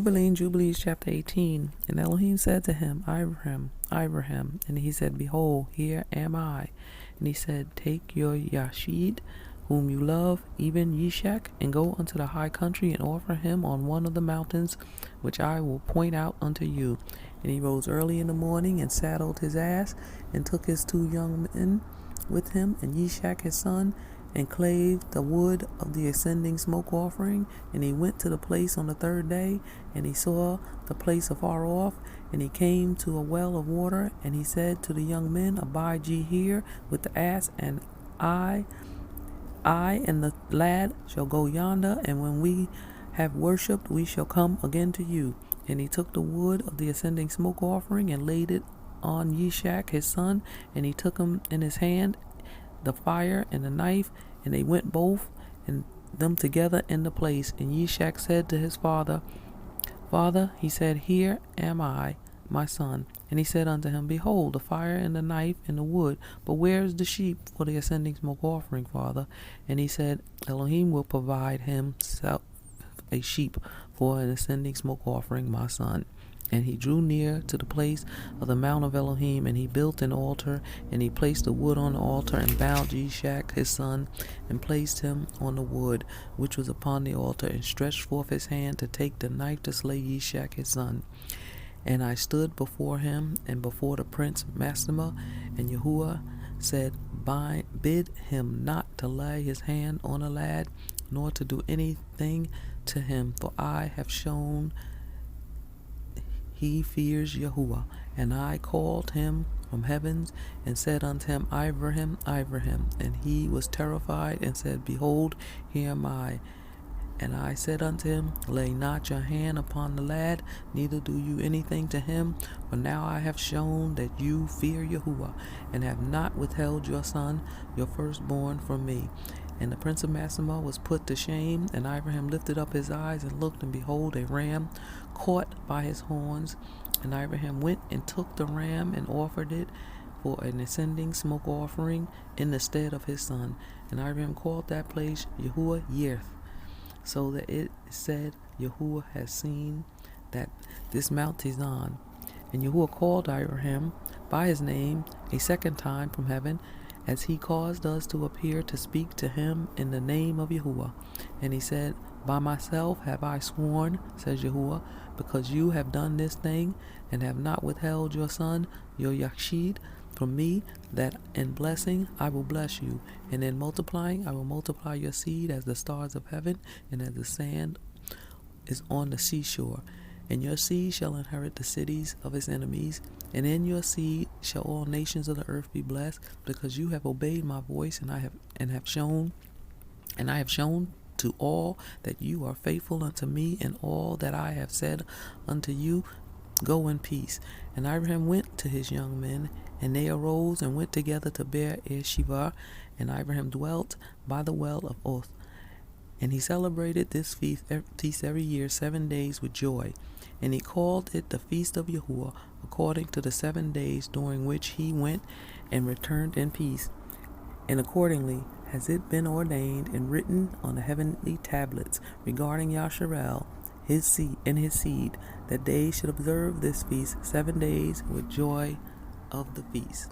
Jubilees chapter 18. And Elohim said to him, Abraham, Abraham. And he said, Behold, here am I. And he said, Take your Yashid, whom you love, even Yishak, and go unto the high country, and offer him on one of the mountains, which I will point out unto you. And he rose early in the morning, and saddled his ass, and took his 2 young men with him, and Yishak his son, and clave the wood of the ascending smoke offering. And he went to the place on the 3rd day, and he saw the place afar off, and he came to a well of water, and he said to the young men, Abide ye here with the ass, and I and the lad shall go yonder, and when we have worshipped, we shall come again to you. And he took the wood of the ascending smoke offering, and laid it on Yishak his son, and he took him in his hand, the fire and the knife, and they went both and them together in the place. And Yishak said to his father, Father, he said, Here am I, my son. And he said unto him, Behold, the fire and the knife and the wood, but where is the sheep for the ascending smoke offering, father? And he said, Elohim will provide himself a sheep for an ascending smoke offering, my son. And he drew near to the place of the mount of Elohim, and he built an altar, and he placed the wood on the altar, and bound Yishak his son, and placed him on the wood which was upon the altar, and stretched forth his hand to take the knife to slay Yishak his son. And I stood before him, and before the prince Mastema, and Yahuwah said, Bid him not to lay his hand on a lad, nor to do anything to him, for I have shown he fears Yahuwah. And I called him from heavens, and said unto him, Abraham, Abraham. And he was terrified, and said, Behold, here am I. And I said unto him, Lay not your hand upon the lad, neither do you anything to him, for now I have shown that you fear Yahuwah, and have not withheld your son, your firstborn, from me. And the prince of Mastema was put to shame. And Abraham lifted up his eyes, and looked, and behold, a ram caught by his horns. And Abraham went and took the ram, and offered it for an ascending smoke offering in the stead of his son. And Abraham called that place Yahuwah Yirth, so that it said, Yahuwah has seen that this Mount is on. And Yahuwah called Abraham by his name a second time from heaven, as he caused us to appear to speak to him in the name of Yahuwah. And he said, By myself have I sworn, says Yahuwah, because you have done this thing, and have not withheld your son, your Yashid, from me, that in blessing I will bless you, and in multiplying I will multiply your seed as the stars of heaven, and as the sand is on the seashore. And your seed shall inherit the cities of his enemies, and in your seed shall all nations of the earth be blessed, because you have obeyed my voice, and I have shown to all that you are faithful unto me, and all that I have said unto you. Go in peace. And Abraham went to his young men, and they arose and went together to Beer Sheva, and Abraham dwelt by the well of Oth. And he celebrated this feast every year 7 days with joy. And he called it the feast of Yahuwah, according to the 7 days during which he went and returned in peace. And accordingly has it been ordained and written on the heavenly tablets regarding Yasharel, his seed, that they should observe this feast 7 days with joy of the feast.